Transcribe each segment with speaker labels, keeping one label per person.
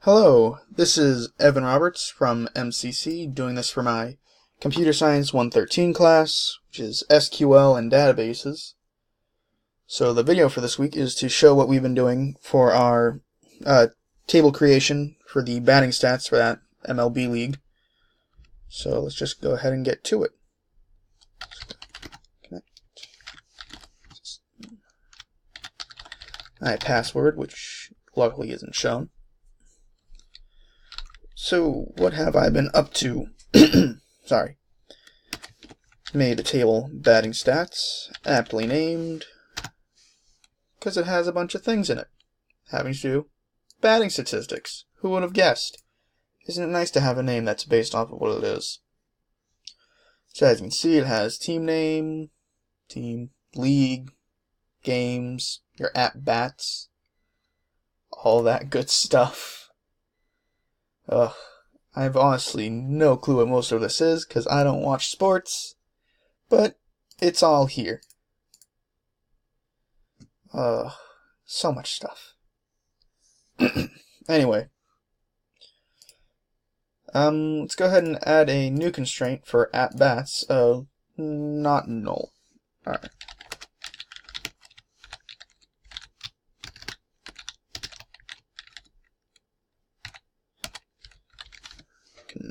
Speaker 1: Hello, this is Evan Roberts from MCC, doing this for my Computer Science 113 class, which is SQL and databases. So the video for this week is to show what we've been doing for our table creation for the batting stats for that MLB league. So let's just go ahead and get to it. My password, which luckily isn't shown. So, what have I been up to? Sorry. Made a table, batting stats, aptly named, because it has a bunch of things in it, having to do batting statistics. Who would have guessed? Isn't it nice to have a name that's based off of what it is? So as you can see, it has team name, team, league, games, your at-bats, all that good stuff. I have honestly no clue what most of this is, because I don't watch sports, but it's all here. So much stuff. Anyway, let's go ahead and add a new constraint for at-bats, not null. Alright.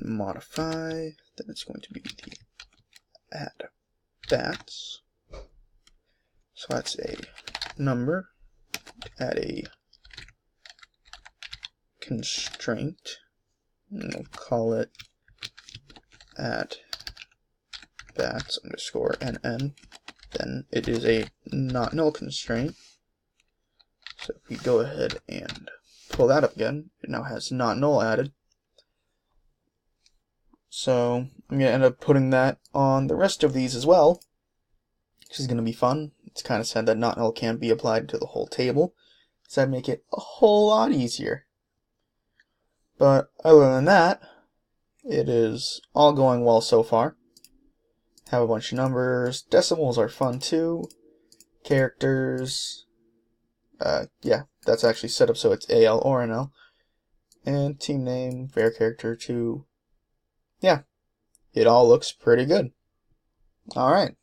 Speaker 1: Modify, then it's going to be the add bats. So that's a number, add a constraint, and we'll call it add bats underscore nn. Then it is a not null constraint. So if we go ahead and pull that up again, it now has not null added. So I'm going to end up putting that on the rest of these as well, which is going to be fun. It's kind of sad that not null can't be applied to the whole table, so that'd make it a whole lot easier. But other than that, it is all going well so far. Have a bunch of numbers. Decimals are fun too. Characters. Yeah, that's actually set up so it's AL or NL. And team name, var character 2. Yeah, it all looks pretty good. Alright.